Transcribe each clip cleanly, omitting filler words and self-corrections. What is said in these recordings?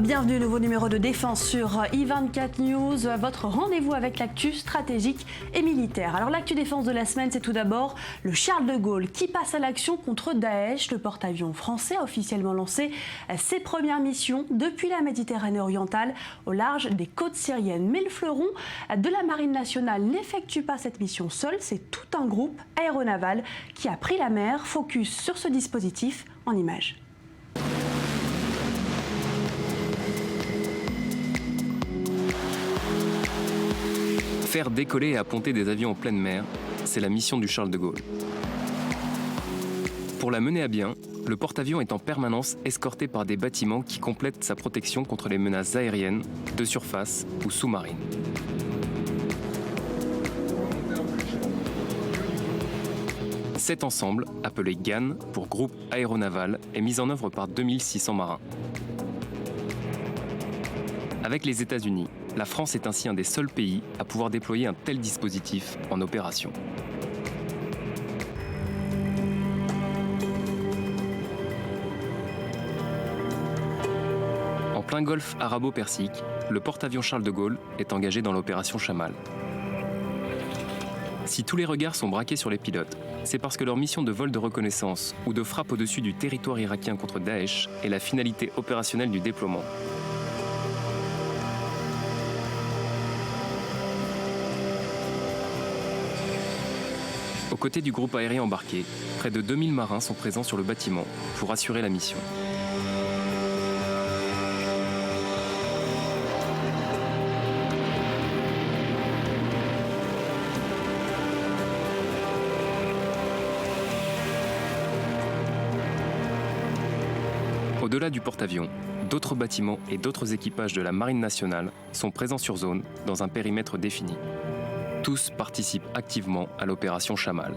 bienvenue au nouveau numéro de Défense sur I24 News, votre rendez-vous avec l'actu stratégique et militaire. Alors l'actu défense de la semaine, c'est tout d'abord le Charles de Gaulle qui passe à l'action contre Daesh. Le porte-avions français a officiellement lancé ses premières missions depuis la Méditerranée orientale au large des côtes syriennes. Mais le fleuron de la Marine nationale n'effectue pas cette mission seul, c'est tout un groupe aéronaval qui a pris la mer. Focus sur ce dispositif en images. Faire décoller et apponter des avions en pleine mer, c'est la mission du Charles de Gaulle. Pour la mener à bien, le porte-avions est en permanence escorté par des bâtiments qui complètent sa protection contre les menaces aériennes, de surface ou sous-marines. Cet ensemble, appelé GAN pour Groupe Aéronaval, est mis en œuvre par 2600 marins. Avec les États-Unis, la France est ainsi un des seuls pays à pouvoir déployer un tel dispositif en opération. En plein golfe arabo-persique, le porte-avions Charles de Gaulle est engagé dans l'opération Chamal. Si tous les regards sont braqués sur les pilotes, c'est parce que leur mission de vol de reconnaissance ou de frappe au-dessus du territoire irakien contre Daesh est la finalité opérationnelle du déploiement. Aux côtés du groupe aérien embarqué, près de 2000 marins sont présents sur le bâtiment pour assurer la mission. Au-delà du porte-avions, d'autres bâtiments et d'autres équipages de la Marine nationale sont présents sur zone dans un périmètre défini. Tous participent activement à l'opération Chamal.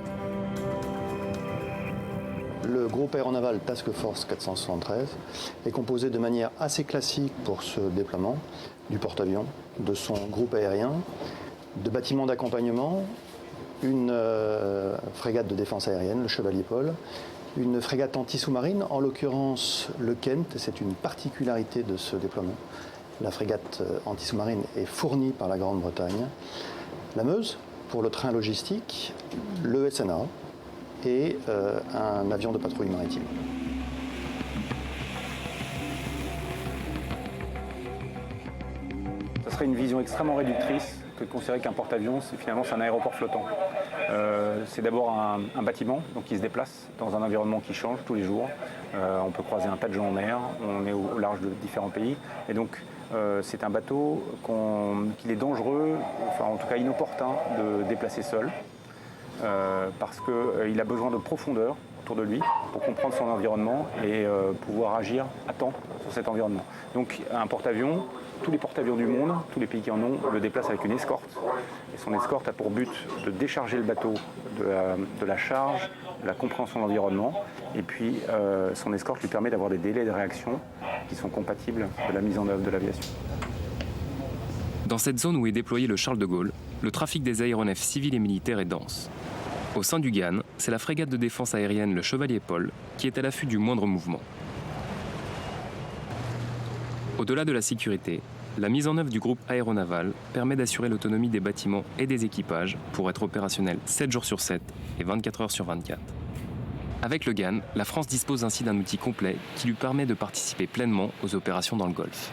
Le groupe aéronaval Task Force 473 est composé de manière assez classique pour ce déploiement du porte-avions, de son groupe aérien, de bâtiments d'accompagnement, une frégate de défense aérienne, le Chevalier Paul, une frégate anti-sous-marine, en l'occurrence le Kent, c'est une particularité de ce déploiement. La frégate anti-sous-marine est fournie par la Grande-Bretagne. La Meuse, pour le train logistique, le SNA et un avion de patrouille maritime. Ça serait une vision extrêmement réductrice que de considérer qu'un porte-avions, c'est un aéroport flottant. C'est d'abord un bâtiment donc, qui se déplace dans un environnement qui change tous les jours. On peut croiser un tas de gens en mer, on est au large de différents pays. Et donc, c'est un bateau qu'il est dangereux, enfin en tout cas inopportun de déplacer seul, parce qu'il a besoin de profondeur autour de lui pour comprendre son environnement et pouvoir agir à temps sur cet environnement. Donc un porte-avions, tous les porte-avions du monde, tous les pays qui en ont, le déplacent avec une escorte. Et son escorte a pour but de décharger le bateau de la charge, de la compréhension de l'environnement. Et puis son escorte lui permet d'avoir des délais de réaction qui sont compatibles de la mise en œuvre de l'aviation. Dans cette zone où est déployé le Charles de Gaulle, le trafic des aéronefs civils et militaires est dense. Au sein du GAN, c'est la frégate de défense aérienne le Chevalier Paul qui est à l'affût du moindre mouvement. Au-delà de la sécurité, la mise en œuvre du groupe aéronaval permet d'assurer l'autonomie des bâtiments et des équipages pour être opérationnel 7 jours sur 7 et 24 heures sur 24. Avec le GAN, la France dispose ainsi d'un outil complet qui lui permet de participer pleinement aux opérations dans le Golfe.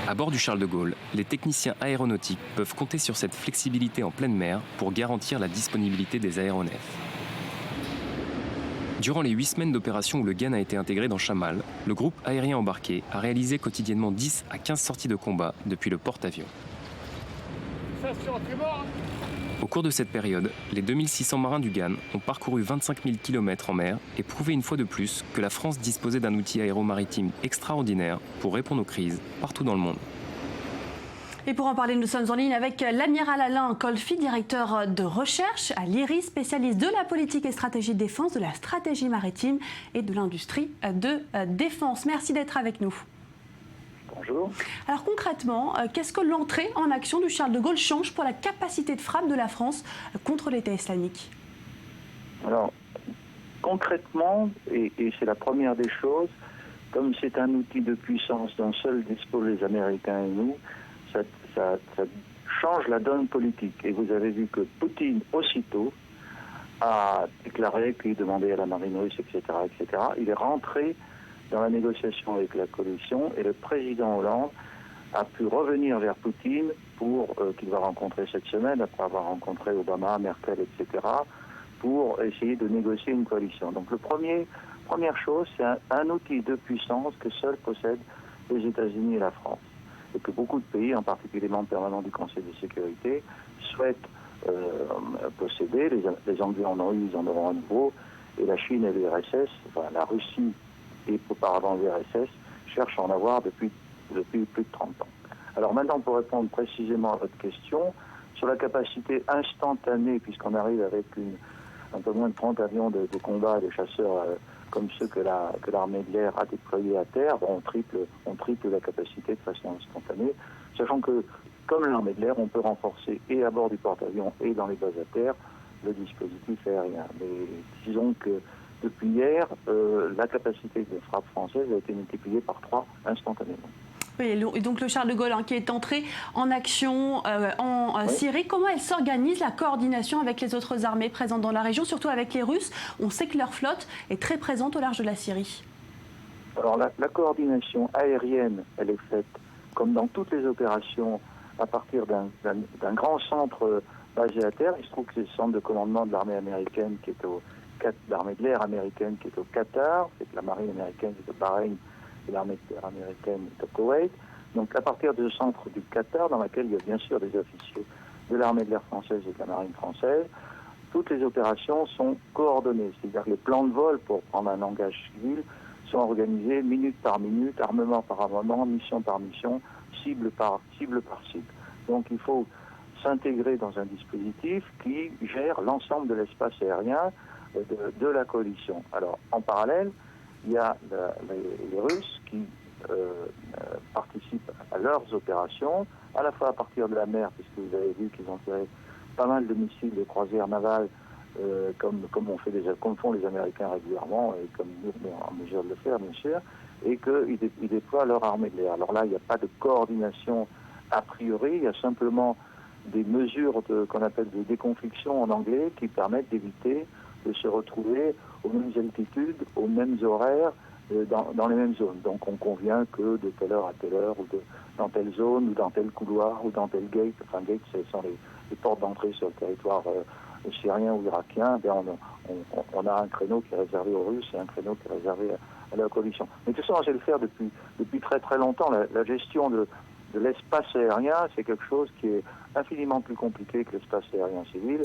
À bord du Charles de Gaulle, les techniciens aéronautiques peuvent compter sur cette flexibilité en pleine mer pour garantir la disponibilité des aéronefs. Durant les 8 semaines d'opération où le GAN a été intégré dans Chamal, le groupe aérien embarqué a réalisé quotidiennement 10 à 15 sorties de combat depuis le porte-avions. Au cours de cette période, les 2600 marins du GAN ont parcouru 25 000 km en mer et prouvé une fois de plus que la France disposait d'un outil aéromaritime extraordinaire pour répondre aux crises partout dans le monde. Et pour en parler, nous sommes en ligne avec l'amiral Alain Colfi, directeur de recherche à l'IRIS, spécialiste de la politique et stratégie de défense, de la stratégie maritime et de l'industrie de défense. Merci d'être avec nous. Bonjour. Alors concrètement, qu'est-ce que l'entrée en action du Charles de Gaulle change pour la capacité de frappe de la France contre l'État islamique? Alors, concrètement, et c'est la première des choses, Comme c'est un outil de puissance dont seuls disposent les Américains et nous, ça change la donne politique. Et vous avez vu que Poutine, aussitôt, a déclaré qu'il demandait à la marine russe, etc., etc. Il est rentré dans la négociation avec la coalition et le président Hollande a pu revenir vers Poutine pour qu'il va rencontrer cette semaine, après avoir rencontré Obama, Merkel, etc., pour essayer de négocier une coalition. Donc première chose, c'est un outil de puissance que seuls possèdent les États-Unis et la France. Et que beaucoup de pays, en particulier membres permanents du Conseil de sécurité, souhaitent posséder. Les Anglais en ont eu, ils en auront à nouveau. Et la Chine et l'URSS, enfin la Russie et auparavant l'URSS, cherchent à en avoir depuis plus de 30 ans. Alors maintenant, pour répondre précisément à votre question, sur la capacité instantanée, puisqu'on arrive avec un peu moins de 30 avions de combat et de chasseurs comme ceux que l'armée de l'air a déployés à terre, on triple la capacité de façon instantanée, sachant que, comme l'armée de l'air, on peut renforcer et à bord du porte-avions et dans les bases à terre le dispositif aérien. Mais disons que depuis hier, la capacité de frappe française a été multipliée par 3 instantanément. Oui, et donc le Charles de Gaulle qui est entré en action en Syrie, comment elle s'organise la coordination avec les autres armées présentes dans la région, surtout avec les Russes? On sait que leur flotte est très présente au large de la Syrie. Alors la coordination aérienne, elle est faite, comme dans toutes les opérations, à partir d'un grand centre basé à terre. Il se trouve que c'est le centre de commandement de l'armée américaine qui est l'armée de l'air américaine qui est au Qatar, c'est la marine américaine qui est au Bahreïn, et l'armée de terre américaine est au Koweït. Donc à partir du centre du Qatar, dans lequel il y a bien sûr des officiers de l'armée de l'air française et de la marine française, toutes les opérations sont coordonnées. C'est-à-dire que les plans de vol, pour prendre un langage civil, sont organisés minute par minute, armement par armement, mission par mission, cible par cible. Donc il faut s'intégrer dans un dispositif qui gère l'ensemble de l'espace aérien de la coalition. Alors en parallèle, il y a les Russes qui participent à leurs opérations, à la fois à partir de la mer, puisque vous avez vu qu'ils ont tiré pas mal de missiles de croisière navale, comme font les Américains régulièrement, et comme nous sommes en mesure de le faire, bien sûr, et qu'ils déploient leur armée de l'air. Alors là, il n'y a pas de coordination a priori, il y a simplement des mesures qu'on appelle de déconfliction en anglais qui permettent d'éviter de se retrouver aux mêmes altitudes, aux mêmes horaires, dans les mêmes zones. Donc on convient que de telle heure à telle heure, ou dans telle zone, ou dans tel couloir, ou dans tel gate, enfin gate, ce sont les portes d'entrée sur le territoire syrien ou irakien, on a un créneau qui est réservé aux Russes et un créneau qui est réservé à la coalition. Mais tout ça, on sait le faire depuis très très longtemps. La gestion de l'espace aérien, c'est quelque chose qui est infiniment plus compliqué que l'espace aérien civil.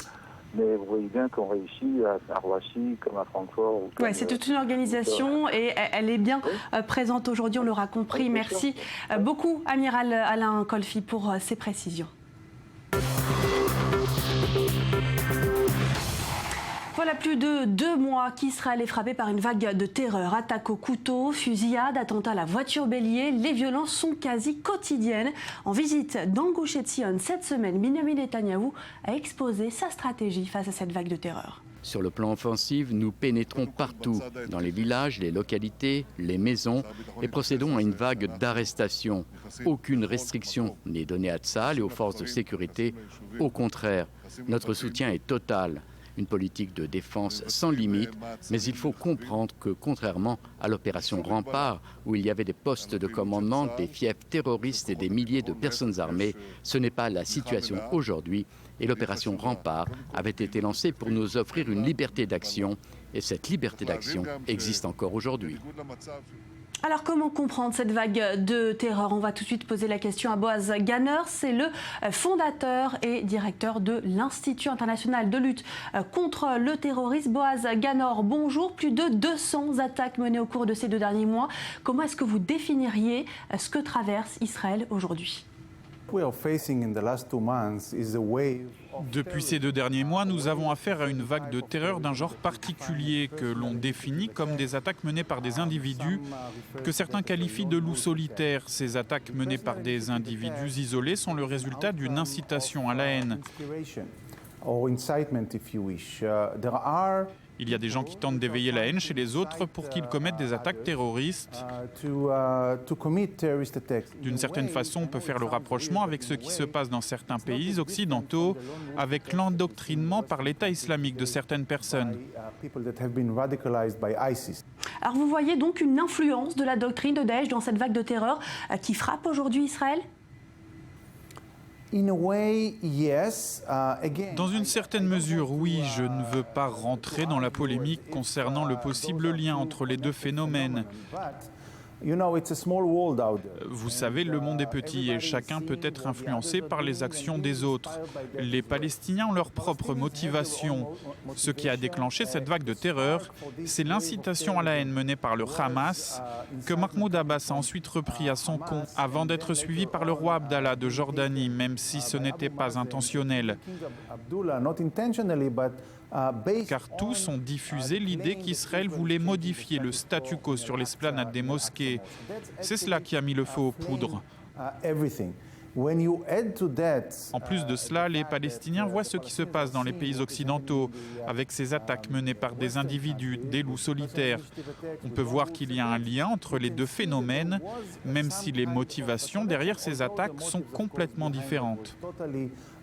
Mais vous voyez bien qu'on réussit à Roissy, comme à Francfort. Oui, c'est toute une organisation et elle est bien présente aujourd'hui, on l'aura compris. Merci beaucoup, Amiral Alain Kolfi, pour ces précisions. Voilà plus de 2 mois qu'Israël est frappé par une vague de terreur. Attaques au couteau, fusillades, attentats à la voiture bélier. Les violences sont quasi quotidiennes. En visite dans Gush Etzion cette semaine, Benjamin Netanyahou a exposé sa stratégie face à cette vague de terreur. Sur le plan offensif, nous pénétrons partout, dans les villages, les localités, les maisons, et procédons à une vague d'arrestations. Aucune restriction n'est donnée à Tsahal et aux forces de sécurité. Au contraire, notre soutien est total. Une politique de défense sans limite, mais il faut comprendre que, contrairement à l'opération Rempart, où il y avait des postes de commandement, des fiefs terroristes et des milliers de personnes armées, ce n'est pas la situation aujourd'hui. Et l'opération Rempart avait été lancée pour nous offrir une liberté d'action, et cette liberté d'action existe encore aujourd'hui. Alors comment comprendre cette vague de terreur? On va tout de suite poser la question à Boaz Ganor. C'est le fondateur et directeur de l'Institut international de lutte contre le terrorisme. Boaz Ganor, bonjour. Plus de 200 attaques menées au cours de ces 2 derniers mois. Comment est-ce que vous définiriez ce que traverse Israël aujourd'hui? Depuis ces 2 derniers mois, nous avons affaire à une vague de terreur d'un genre particulier que l'on définit comme des attaques menées par des individus que certains qualifient de loups solitaires. Ces attaques menées par des individus isolés sont le résultat d'une incitation à la haine. Il y a des gens qui tentent d'éveiller la haine chez les autres pour qu'ils commettent des attaques terroristes. D'une certaine façon, on peut faire le rapprochement avec ce qui se passe dans certains pays occidentaux, avec l'endoctrinement par l'État islamique de certaines personnes. Alors vous voyez donc une influence de la doctrine de Daesh dans cette vague de terreur qui frappe aujourd'hui Israël ? Dans une certaine mesure, oui, je ne veux pas rentrer dans la polémique concernant le possible lien entre les deux phénomènes. Vous savez, le monde est petit et chacun peut être influencé par les actions des autres. Les Palestiniens ont leur propre motivation. Ce qui a déclenché cette vague de terreur, c'est l'incitation à la haine menée par le Hamas, que Mahmoud Abbas a ensuite repris à son compte avant d'être suivi par le roi Abdallah de Jordanie, même si ce n'était pas intentionnel. Car tous ont diffusé l'idée qu'Israël voulait modifier le statu quo sur l'esplanade des mosquées. C'est cela qui a mis le feu aux poudres. En plus de cela, les Palestiniens voient ce qui se passe dans les pays occidentaux, avec ces attaques menées par des individus, des loups solitaires. On peut voir qu'il y a un lien entre les deux phénomènes, même si les motivations derrière ces attaques sont complètement différentes.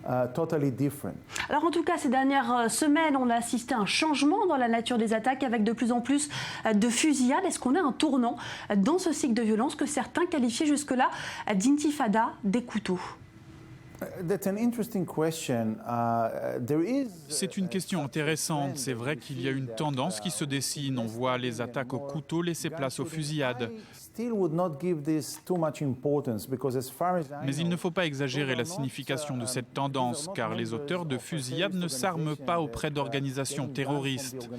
Alors en tout cas, ces dernières semaines, on a assisté à un changement dans la nature des attaques avec de plus en plus de fusillades. Est-ce qu'on a un tournant dans ce cycle de violence que certains qualifiaient jusque-là d'intifada des couteaux ? C'est une question intéressante. C'est vrai qu'il y a une tendance qui se dessine. On voit les attaques au couteau laisser place aux fusillades. Mais il ne faut pas exagérer la signification de cette tendance, car les auteurs de fusillades ne s'arment pas auprès d'organisations terroristes.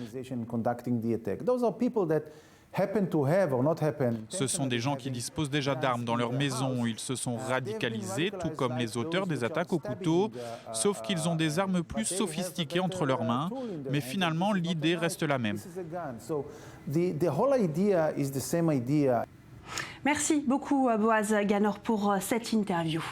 Ce sont des gens qui disposent déjà d'armes dans leur maison. Ils se sont radicalisés, tout comme les auteurs des attaques au couteau, sauf qu'ils ont des armes plus sophistiquées entre leurs mains. Mais finalement, l'idée reste la même. Merci beaucoup Boaz Ganor pour cette interview.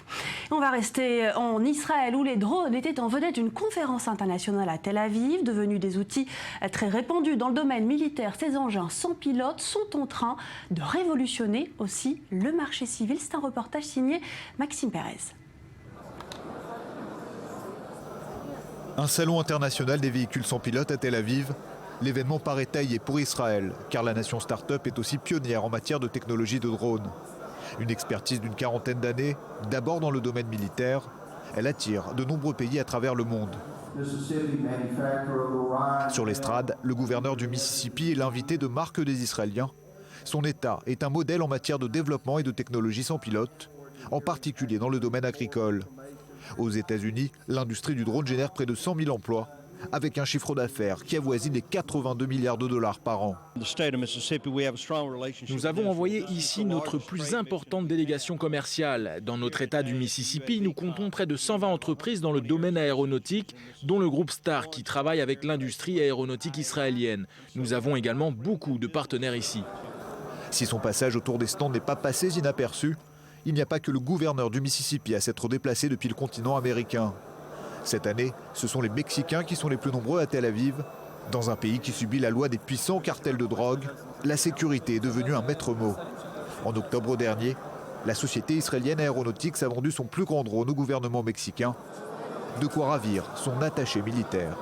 On va rester en Israël où les drones étaient en vedette d'une conférence internationale à Tel Aviv. Devenus des outils très répandus dans le domaine militaire, ces engins sans pilote sont en train de révolutionner aussi le marché civil. C'est un reportage signé Maxime Pérez. Un salon international des véhicules sans pilote à Tel Aviv. L'événement paraît taillé pour Israël, car la nation start-up est aussi pionnière en matière de technologie de drone. Une expertise d'une quarantaine d'années, d'abord dans le domaine militaire, elle attire de nombreux pays à travers le monde. Sur l'estrade, le gouverneur du Mississippi est l'invité de marque des Israéliens. Son État est un modèle en matière de développement et de technologie sans pilote, en particulier dans le domaine agricole. Aux États-Unis, l'industrie du drone génère près de 100 000 emplois, avec un chiffre d'affaires qui avoisine les 82 milliards de dollars par an. Nous avons envoyé ici notre plus importante délégation commerciale. Dans notre État du Mississippi, nous comptons près de 120 entreprises dans le domaine aéronautique, dont le groupe Star qui travaille avec l'industrie aéronautique israélienne. Nous avons également beaucoup de partenaires ici. Si son passage autour des stands n'est pas passé inaperçu, il n'y a pas que le gouverneur du Mississippi à s'être déplacé depuis le continent américain. Cette année, ce sont les Mexicains qui sont les plus nombreux à Tel Aviv. Dans un pays qui subit la loi des puissants cartels de drogue, la sécurité est devenue un maître mot. En octobre dernier, la société israélienne Aeronautics a vendu son plus grand drone au gouvernement mexicain. De quoi ravir son attaché militaire.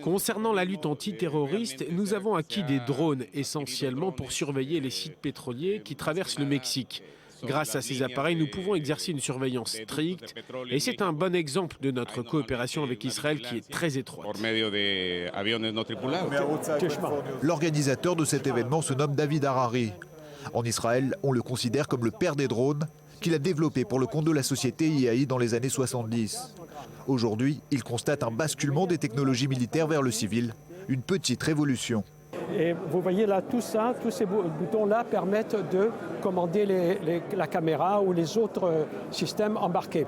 Concernant la lutte antiterroriste, nous avons acquis des drones essentiellement pour surveiller les sites pétroliers qui traversent le Mexique. Grâce à ces appareils, nous pouvons exercer une surveillance stricte et c'est un bon exemple de notre coopération avec Israël qui est très étroite. L'organisateur de cet événement se nomme David Harari. En Israël, on le considère comme le père des drones qu'il a développé pour le compte de la société IAI dans les années 70. Aujourd'hui, il constate un basculement des technologies militaires vers le civil, une petite révolution. Et vous voyez là, tout ça, tous ces boutons-là permettent de commander la caméra ou les autres systèmes embarqués.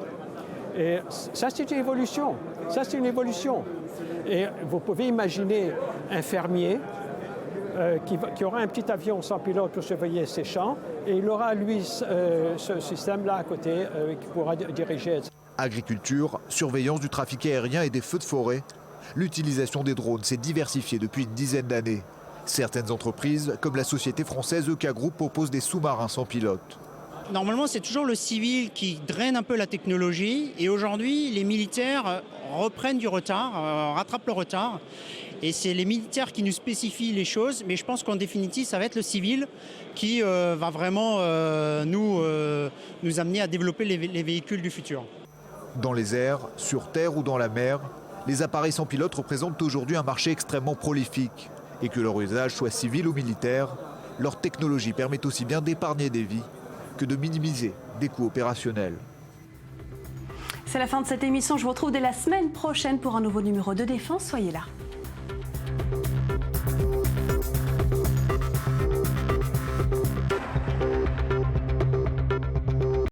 Et ça, c'est une évolution. Ça, c'est une évolution. Et vous pouvez imaginer un fermier qui aura un petit avion sans pilote pour surveiller ses champs et il aura, lui, ce système-là à côté qui pourra diriger. Agriculture, surveillance du trafic aérien et des feux de forêt. L'utilisation des drones s'est diversifiée depuis une dizaine d'années. Certaines entreprises, comme la société française EK Group, proposent des sous-marins sans pilote. Normalement, c'est toujours le civil qui draine un peu la technologie. Et aujourd'hui, les militaires reprennent du retard, rattrapent le retard. Et c'est les militaires qui nous spécifient les choses. Mais je pense qu'en définitive, ça va être le civil qui va vraiment nous amener à développer les véhicules du futur. Dans les airs, sur terre ou dans la mer, les appareils sans pilote représentent aujourd'hui un marché extrêmement prolifique. Et que leur usage soit civil ou militaire, leur technologie permet aussi bien d'épargner des vies que de minimiser des coûts opérationnels. C'est la fin de cette émission. Je vous retrouve dès la semaine prochaine pour un nouveau numéro de Défense. Soyez là.